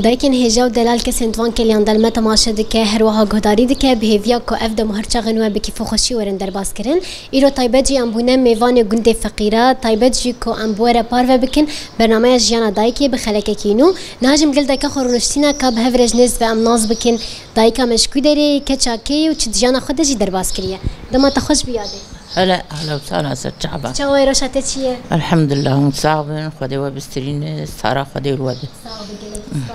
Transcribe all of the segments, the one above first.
دایکن هجا و دلال کسین توان کلیان دل متماشه دکه هر وها گهداری دکه بهویا کو اف دم هر چغن و بکی فخوشی ورن در باز کرن ایرو تایبجی امبونه میوان گنده فقیره تایبجی کو امبوره پارو بکن برنامه جیانا دایکی بخلک کینو ناجم گل دایکا خورنشتینا کاب هفرج نز و امناز بکن دایکا مشکو داری کچاکی و چت جیانا خود جی در باز کریه دما تخوش بیاده هلا هلا وسهلا ست شعبان چاوي روشته چیه الحمد لله متصاوبين خدي وبسترين سارة خدي الواد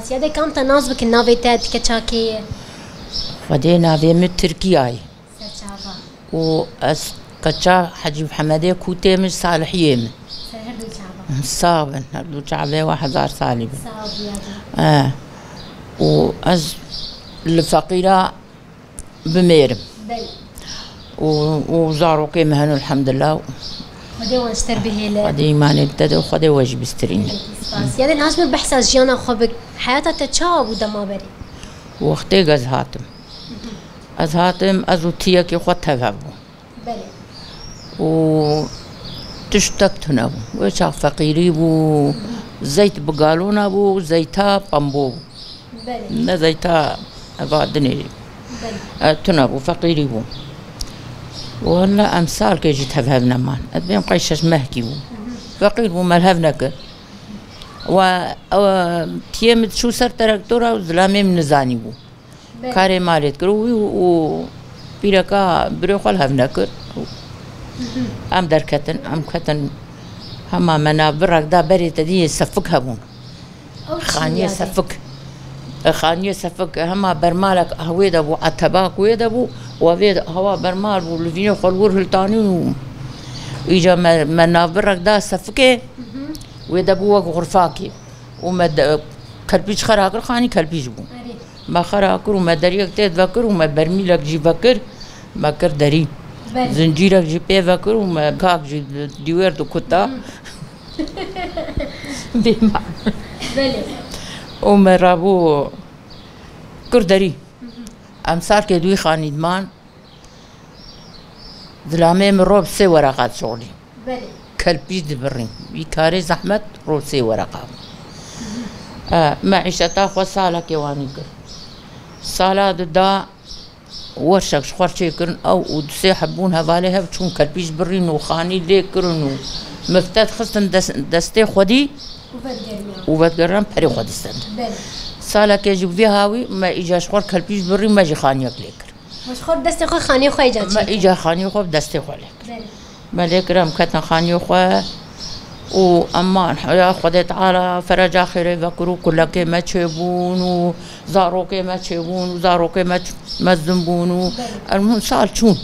بس يا كم تناز بك نافيتات كتشاكي خدي نافي من تركيا و اس كتشا حجي محمدي كوتي مش صالح يم صابن هردو شعبي 1000 صالب و از الفقيرة بميرم وزاروكي مهنو الحمد لله خدي وانشتر بهيله خدي ماني تدو خدي واجي بسترين يعني ناجم بحساس جيانا خبك حياتها تتشاب ودما بري وقتي از هاتم ازو تيكي خدتها فابو بلي و تشتكت هنا وشا فقيري بو زيت بقالونا بو زيتا بامبو بلي لا زيتا ابادني بلي تنابو فقيري بو ولا امثال كي جيت هفهبنا مان ادبين قيشش مهكي فقير ومالهفنك و تيمت شو صار تراكتورا وزلامي من زاني بو كاري مالت كروي و بيركا بروخال هفنك ام دركتن ام كتن هما منابرك دا بري تدي سفك هبون خانيه سفك هما برمالك هويد ابو عتباك ويد ابو وفيد هوا برمال ولفينو خلور هلتاني ويجا منابرك دا سفكي ويد ابو غرفاكي ومد كلبيش خراكر خاني كلبيش بو ما خراكر وما دريك تذكر وما برميلك جي فكر ما كر دري زنجيرك جي بي فكر وما كاك جي ديوير دو كتا بيما وما رابو كردري امثال كدوي خاني دمان ظلامي من روب 3 ورقات شغلي بلي كلبيش دبرين بيكاري زحمت روب 3 ورقات معيشتا خو صالة كيواني كر صالة دا ورشك شخورشي كرن او ودسي حبون هفاليها بتشون كلبيش برين وخاني لي كرن مفتات خصن دستي خودي وبتقرن بري خودي استند سالا كيجي بيهاوي ما اجى شخور كلبيش بري ما جي خانيك ليكر مشخور دستي خو خاني خو اجى ما اجى خاني خو دستي خو ليكر ما ليكرم كتن خاني خو وامان يا خدي تعالى فرج اخر يذكروا كلك ما تشبون وزاروك ما تشبون وزاروك ما تذنبون المهم سال شون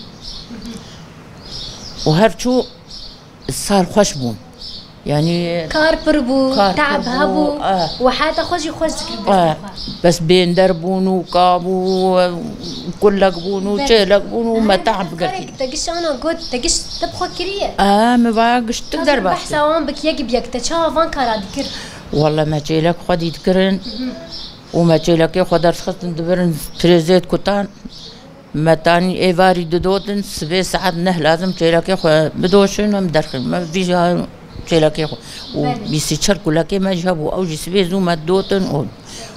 وهرشو السال خشبون يعني كار بربو تعب هبو وحتى خوشي بس بين دربون وكابو كلك بون وشيلك بون وما تعب قلت تقش انا قلت تقش تبخو كريه ما باقش تقدر بس بحسوان بك يجي بيك تشافان كارا ذكر والله ما جيلك خد يذكرن وما جيلك خد خصن دبرن تريزيت كوتان متاني ايفاري دودن 7 ساعات نه لازم جيلك بدوشن مدخل ما فيش جيلك يخو وبيسيتشر كلك ما جابوا او جسبي زوما دوتن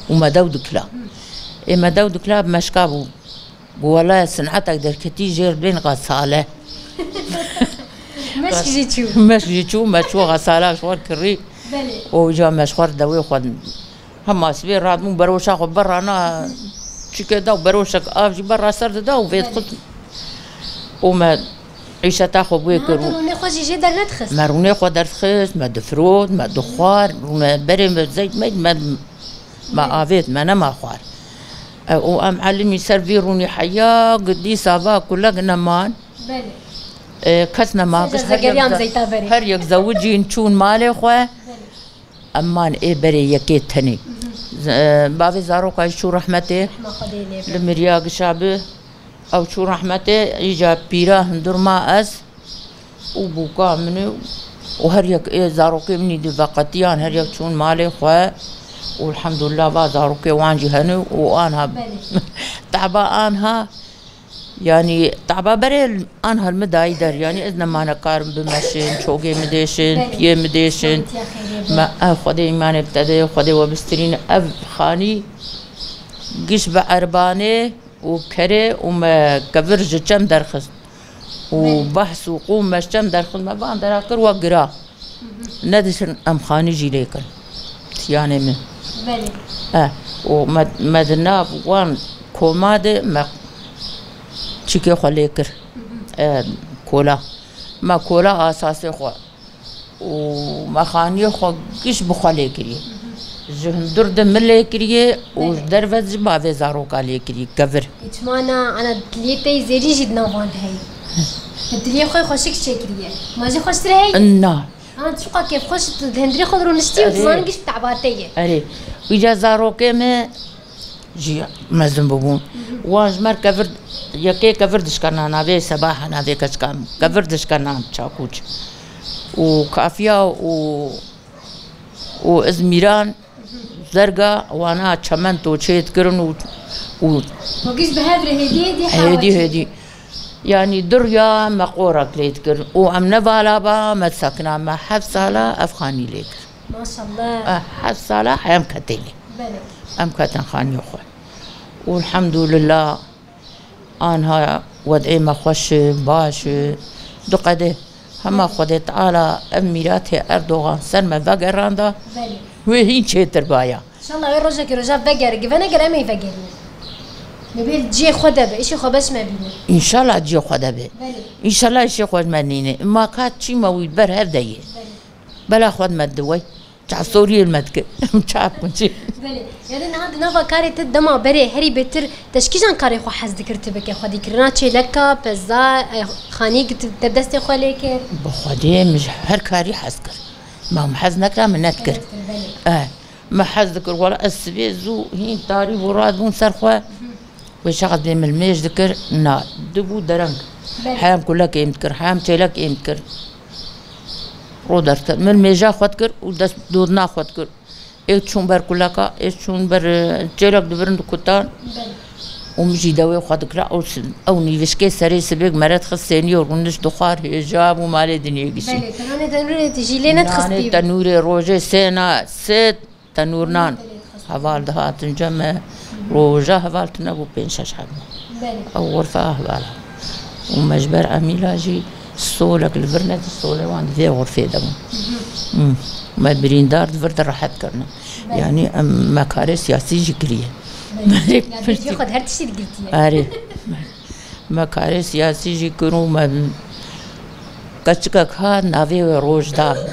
وما داود كلاب اما داود كلاب مشكابو والله صنعتك دركتي جير بين غساله مش جيتشو مشو غساله شوار كري بلي وجا مشوار دوي خد هم سبير راد مو بروشا خو برا انا شيكا داو بروشك افجي برا سرد داو فيت خد وما عيشة تاخو بويكر مروني خوشي جي در ندخس مروني خو در تخس ما دفرود ما دخوار ما بري زيت ما آفيت ما نما خوار وام علمي سيرفيروني حيا قدي سافا كلك نمان بلي كسنا ما قش هر يك زوجي نشون مالي خو امان اي بري يكيت تني بافي زارو كاي شو رحمته لمرياق شابه او شو رحمته يجا بيرا هندر ما اس وبوكا مني وهر يك اي زاروكي مني دفاقتيان هر يك شون مالي خو والحمد لله با زاروكي وانجي هنو وانها تعبا انها يعني طعبا بري أنها المداي در يعني إذن ما نقارن بمشين شوقي مديشن بيه مديشن ما خدي إيمان ابتدى خدي وبسترين أف خاني قش بعرباني وكري وما كفرج كم درخص وبحث وقوم مش كم درخص ما بان دراكر وقرا ندشن أم خاني جيليكن يعني من ومدنا وان كوماد ما چیکه خالی کر کولا ما کولا اساسی خو و ما خانی خو کش بخالی کری جهن درد مله کریه و دروازه باوی زارو کالی کری کفر اتمانا انا دلیتی زیری جد نوان هی دلیه خوی خوشک شکریه ماجی خوش تره نه انا تشوقا كيف خوش هندري خضرو نشتي وتمانن قش تعباتيه اري ويجا زارو كيما جي مزن ببون واجمر كفر يكي كفردش كنا نابي صباح نابي كشكام كفردش كنا تشاكوش وكافيا وازميران زرقا وانا چمن تو چيت كرن و وقيش بهذا هدي يعني دريا مقورة كليت كرن وامنا بالابا ما تسكنا ما حف صالة افخاني ليك ما شاء الله حف صالة حيام كتيني ام كتن خاني اخوان والحمد لله أنها وضعي ما خوش باش دقده هما خدي تعالى أميراته أردوغان سلمى فقراندا وهين شيتر بايا إن شاء الله يرجعك رجع فقر جفنا قرأ ما يفقرني نبيل جي خدا به إيش خباش ما بينه إن شاء الله جي خدا به إن شاء الله إيش خد منينه ما كات شيء ما ويبر هرديه بلا خد مدوي تعب سوري المدك تعب كنتي بله يعني هذا نوع كاري تدمع بري هري بتر تشكيجان كاري خو حز ذكرت بك خدي كرنا شيء لك بزا خانيك تبدست خليك بخدي مش هر كاري حذكر ما هم حز نكرا من نذكر ما حذكر ولا السبي زو هين طاري وراد بون سرخوا وشغل بين الميج ذكر نا دبو درنگ حام كلك يمتكر حام تلك يمتكر رودرت من الميجا خدكر ودس دورنا خدكر ایک چون بر کلاکا ایک چون بر جلک دبرند کتان ومجي داوي خد كرا او نيفشكي سري سبيك مرات خصني ورنش دخار حجاب ومالي دنيا قشي بله تنوري تنوري تجي لنا تخصبي تنوري روجي سينا ست تنورنان حوال دهات جمع روجا حوال تنبو بينشاش حد او غرفة حوالها ومجبر أميلاجي الصولك البرنت الصولة وعند ذي غرفة دمو ما بريندار فرد راحت كرنا يعني مكاري سياسي جكريه يعني ياخذ هرتشي قلتي اري مكاري سياسي جكرو ما كچكا خا ناوي روجدا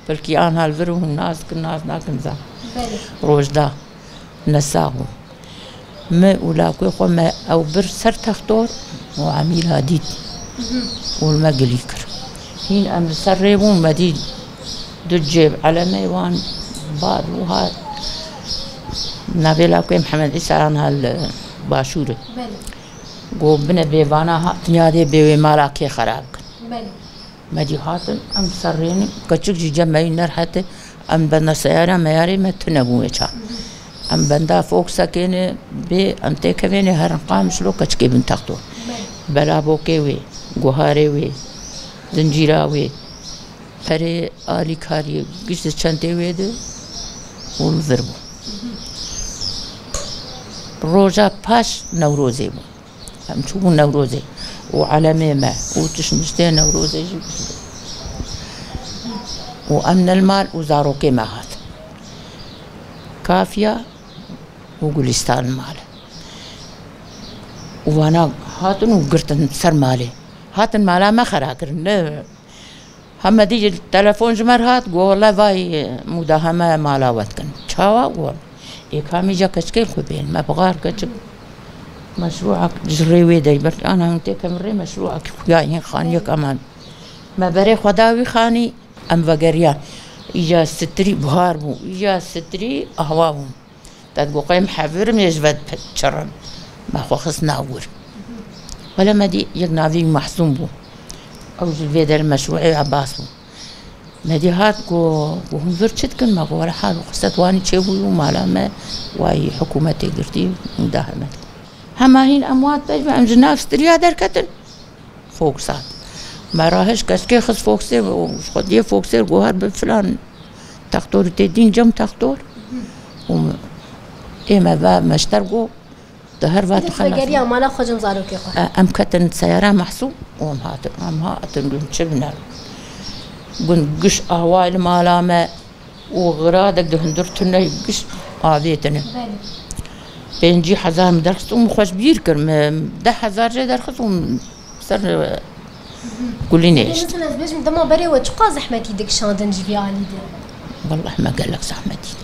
بلكي انا الفرو الناس كناس ناكنزا روجدا نساو ما ولاكو خو ما او بر سر تختور وعميل هاديت والمقليكر هين ام سريبون مديد دجيب على ميوان بار وهاد نابيلا كوي محمد عيسى عن هالباشورة قو بنا بيوانا هاتنيادي بيوي مالاكي خراب مدي هاتن ام سريني كچك جي جمعي نر حتى ام بنا سيارة مياري ما تنبوه چا ام بندا فوق سكيني بي ام تيكويني هرنقام شلو كچكي بنتاقتو بلا بوكي وي گوهاري وي زنجيرا وي پره آلی کاری گشت چنده ویده اون وربو روزا پاش نوروزه بو هم چون نوروزه و علمه ما و تشمشته نوروزه و امن المال و زاروكي ما هات كافية و گلستان مال وانا هاتن و قرتن سر مالي هاتن مالا ما خراكر هم ديجي التلفون جمر هات قول والله باي مداهمة مالاوات كن شاوا قول إيكامي جا كشكيل خبين ما بغار كشك مشروعك جري ويدي بس أنا أنت كمري مشروعك خويا خاني كمان ما بري خداوي خاني أم وقريان إجا ستري بهار بو إجا ستري أهوابو تدقو قيم حفر ميجبد بتشرن ما خو خص ناور ولا ما دي يقنافي محسوم بو أو جلفيدا المشروعي عباسو نادي هات وهم فرشت كن ما ولا حال وخصت واني تشوي وما لا ما واي حكومتي قرتي مداهمة هما هين أموات بجمع أم جناف ستريا دركتن فوق صاد ما راهش كسكي خص فوق سير وش خديه فوق سير جوهر بفلان تختور تدين جم تختور إما با مشترقوا دهر بات خلاص فجريا ما لا خجم زاروكي خو أم كتن سيارة محسوب أم هاتن قلت شبنا قلت قش أهوال مالامة وغرادك دهندرتنا قش آذيتنا بينجي حزار مدرخص ومخوش بيركر 10,000 جاي درخص ومسر قولي نيش مثلا باش مدما بري وتشقى زحمتي ديك شاندن جبي علي والله ما قال لك زحمتي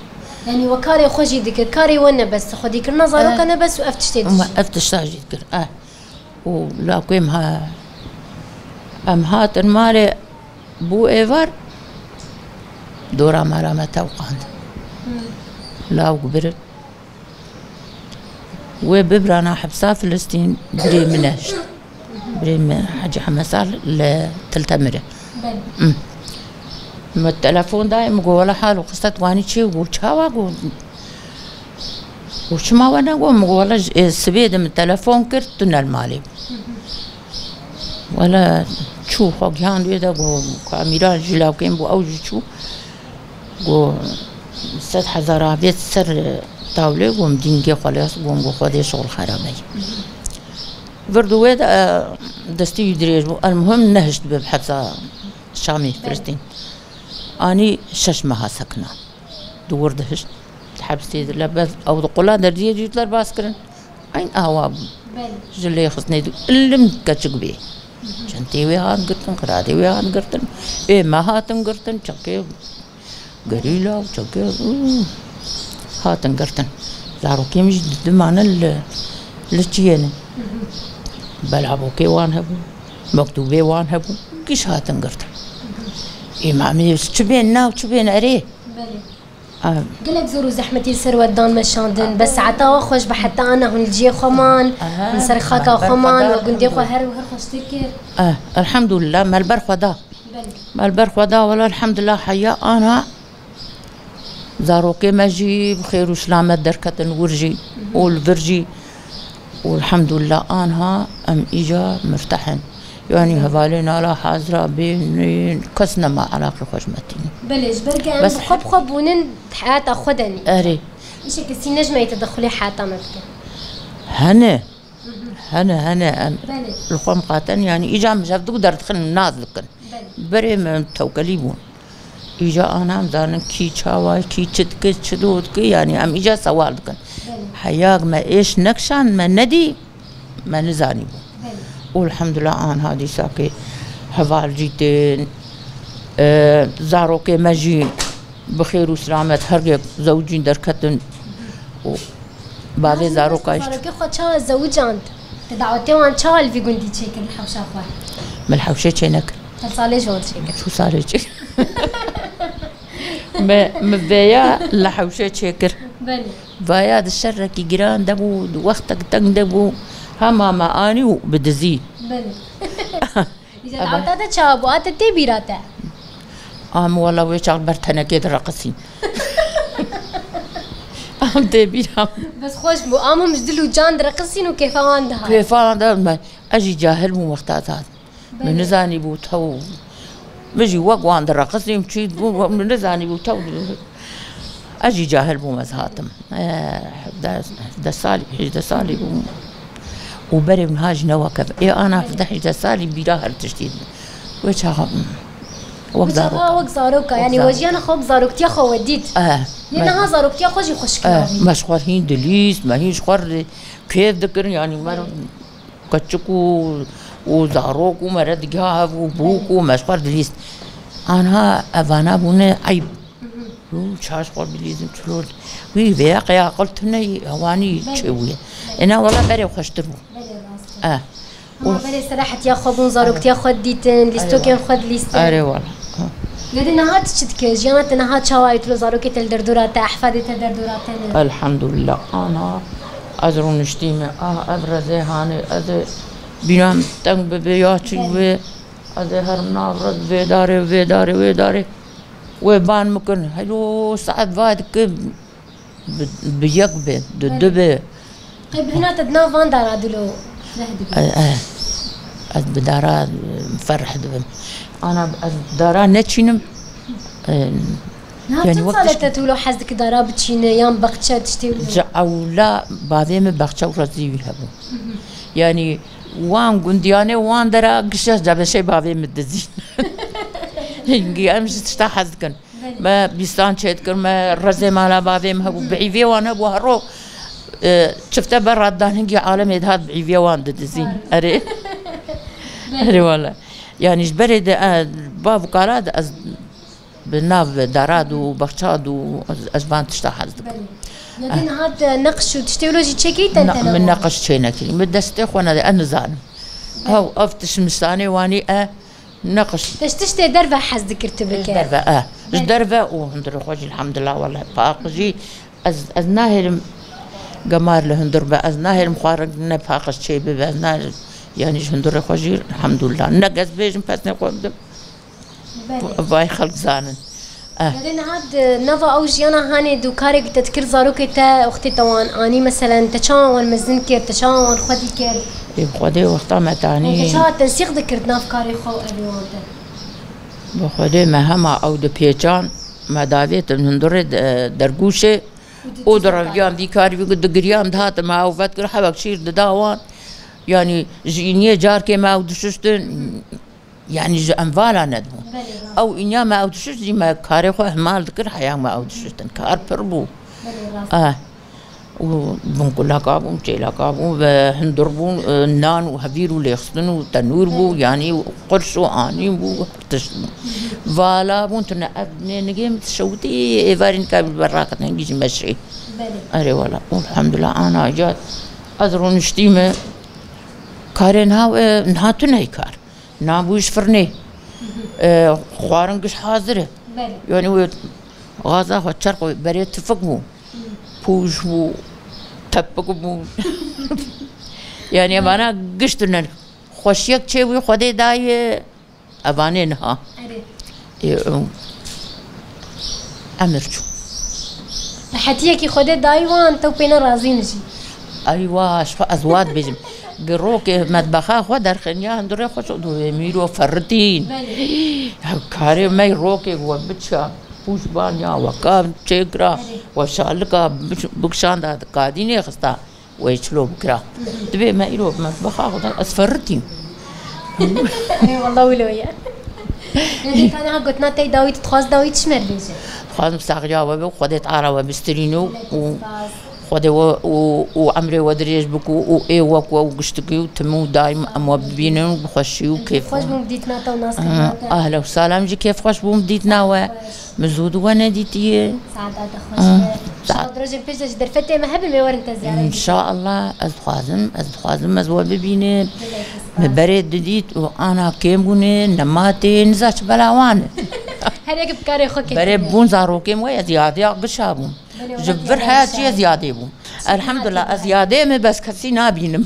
يعني وكاري خوجي ديك كاري وانا بس خدي كرنا زاروك انا بس وافتشتي ما افتشتاجي ذكر ولا قيمها ام هات المالي بو ايفر دورا مالا ما توقعن لا وقبرت وببرانا حبسا فلسطين بري مناش بري من حاجة حمسار لتلتمرة ما التلفون دايم ولا حال وقصة واني شي وشاوا وش ما وانا ولا السبيد من التلفون كرت تنال مالي ولا تشوف وجهان بيدا كاميرا جلاو كين بو اوجي شو ست حزارة بيت سر طاولة ومدينجي خلاص خدي شغل خرابي بردو ويد دستي يدريج المهم نهجت ببحث شامي فلسطين اني ششمها سكنه دور دهشت حبستي لبس او قولا درجيه جيت لرباسكرن اين اواب جلي خصني اللي مكتشق بيه جنتي ويهان قرتن قرادي ويهان قرتن ايه ما هاتن قرتن شكي قريلا وشكي هاتن قرتن زارو كيمش دمانا للجياني بلعبو كيوان هبو مكتوبي وان هبو كيش هاتن قرتن إمامي شبين ناو شبين أريه قلك زورو زحمتي السر ودان مشاندن بس عطاوا خوش بحتى أنا هون الجي خمان نسر خاكا خمان وقندي خو هر وهر خوش تكير الحمد لله ما البرخ ودا ما البرخ ودا ولا الحمد لله حيا أنا زاروكي ماجي بخير وسلامة دركة ورجي والفرجي والحمد لله أنا أم إجا مرتاحن يعني هفالينا لا حاضرة بين كسنا ما علاقة خوشمتين بلش برجع بس خب ونن حياة خدني أري إيش كسي نجمة يتدخلي حياتنا مكة هنا الخوم قاتن يعني إجا مجاب تقدر تدخل الناس لكن بري من توكليبون إجا أنا مزارن كي شاواي كي تشدك تشدود كي يعني أم إجا سوال لكن حياك ما إيش نكشان ما ندي ما نزاني بو والحمد لله أنا هادي ساكي حفال جيتين زاروكي ماجي بخير وسلامة هرقك زوجين دركتن وبعد زاروكا زاروكي خو تشا زوجان تدعوتي وان تشال في قندي تشيكر الحوشة أخوة من الحوشة تشينك صالي جوان تشيكر شو صالي تشيكر مبايا لحوشة تشيكر بلي بايا الشر كي جيران دبو وقتك تندبو هما ما اني وبدزي بلي اذا دعوتها تشابو اتتي بيراتا والله ويشغل برتنا كده رقصين بيرام بس خوش بو مش دلو جان رقصين وكيف عندها كيف عندها اجي جاهل مو مختاتات من نزاني بو تو بيجي وقوا عند الرقصين مشي من نزاني بو تو اجي جاهل بو مزهاتم ده صالي بو وبري من هاج نوكب انا في 11 سالي بيراهر تشتيد وش وقت زاروكا يعني وجينا خوب زاروكتيا خو وديت لانها زاروكتيا خوجي خشكا مشخور هين دليس ما هيش خور كيف ذكر يعني مر كتشكو وزاروكو مرد جاب وبوكو مشخور دليس انا افانا بونه عيب شاش خور بليزم تلول وي بيا قلت ني هواني تشوي انا والله بري وخشترو بري صراحة يا خبون زاروكت يا خد ديتن ليستوكين خد ليستن اري والله لدي نهات تشتك جيانات نهات شوايت لو زاروكي تلدردورات احفادي تلدردورات الحمد لله انا ازرو نشتيمه ابرزي هاني از بينام تنگ بياتي و از هرنا برد ويداري وبان ممكن هلو ساعات فايد كيف بيقبل ددبه طيب هنا تدنا فان دارا دلو از بدارا مفرح دبم انا از دارا نتشينم يعني وقت تقولوا حزك دارا بتشين يام بقتشا تشتي او لا بعدين بقتشا ورزي لهبو يعني وان قنديانه وان درا قشاش جاب شيء بعدين مدزين نجي امشي تشتا حزكن ما بيستان شيتكر ما رزي مالا بعدين هبو بعيفي وانا ابو هرو شفته برا دان هنجي عالم هاد بعيفي وان دزين اري اري والله يعني جبري باب قراد از بناف داراد وبخشاد وازبان تشتا حزك لكن هاد نقش وتشتولوجي تشيكيت انت من نقش شينكي مدستي خونا انا زان هاو افتش مستاني واني نقش تشتي دربه حز ذكرت بك دربه دربه وهندر خوجي الحمد لله والله باقجي از ناهر قمار لهندر از ناهر مخارج نفاقش شي از ناهر يعني هندر خوجي الحمد لله نقص بيجم بس نقول باي خلق زانن لأن هاد نفا أو جيانا هاني دوكارك تذكر زاروك تا أختي توان أني مثلا تشاون مزن كير تشاون خدي كير خدي وقتا ما تاني تشا تنسيق ذكرت ناف كاري خو أبيوان بخدي مهما أو دبيجان ما دافيت من درد درجوشة أو درجيان دي كاري بيقول دقريان دهات ما أو فتكر حبك شير داوان يعني جينيه جار كي ما أو دششتن يعني أنفالا ندمو أو إنيا ما أودشش دي ما كاري خو إهمال ذكر حياة ما أودششتن كار بربو وبنقول كابو تيلا كابو هندربو نان وهفيرو ليخصن وتنور بو يعني قرشو آني بو فالا بو تنا أبني نجيم تشوتي إيفارين كابل براكت نجيج مشي أري والله والحمد لله أنا جات أذرو نشتيمة كارين هاو نهاتو نهي كار نابوش فرني خوارنقش حاضره يعني هو غازا هو شرق بريت تفقمو بوش بو تبقو بو يعني أنا قشتنا خوشيك شيء خدي داي أبانينها أمرجو حتى كي خدي داي وان تو بينا رازين جي أيوة شو أزواج بيجم قروك مطبخا خو در خنيا هندره خوش دو ميرو فرتين كاري ماي روكي و بچا پوش بانيا وكا چيكرا وشالكا بكشان دا قاديني خستا ويچلو بكرا تبي مايرو مطبخا خو اسفرتين والله ولويا كان قلتنا تي داويت تخاص داويت شمر بيجي خاص مستغجا وخدت عرا وبسترينو خدي وعمري ودريج بكو وإيه وكو وقشتكي وتمو دايم أموبينن وبخشي وكيف خوش بمديتنا تو ناس أهلا وسهلا جي كيف خوش بمديتنا ومزود وانا ديتي سعادة خوش سعادة درجة بيجي درفتي ما هبل ما ورن تزيارة إن شاء الله أزخازم أزوال ببيني مبرد ديت وأنا كيموني نماتي نزاش بلاوان هريك بكاري خوكي بري بون زاروكيم ويا زيادة قشابون جبر حياتي زيادة بو الحمد لله زيادة ما بس كسي نابينم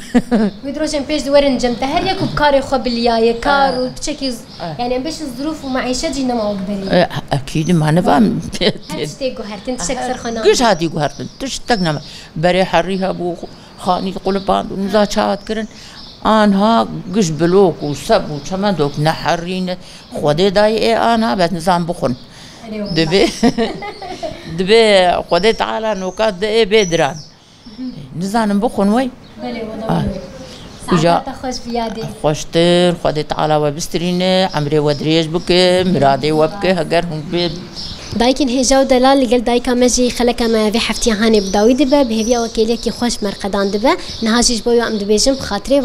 ويدروجن بيش دورن جمت هريك بكاري خو بالياي كار وبشكل يعني بيش الظروف ومعيشة جينا ما أقدري أكيد ما نفهم هرتي جوهرتين تشكسر خنا كيش هادي جوهرتين تشتقنا بري حريها بو خاني قلبان ونزاچات كرن آنها قش بلوك وسب وشما دوك نحرين خودي داي آنها بس نظام بخون دبي خودي تعالى نوكات دقي بيدران نظام بخون وي وجا خوش بيادي خوشتر خودي تعالى وبسترينه عمري ودريج بك مرادي وبك هجرهم بيد دايكن هجاو دلال لقل دايكا مجي خلك ما في حفتي هاني بداوي دبا بهذه وكيلك خوش مرقدان دبا نهاجيش بويو ام دبيجم بخاطري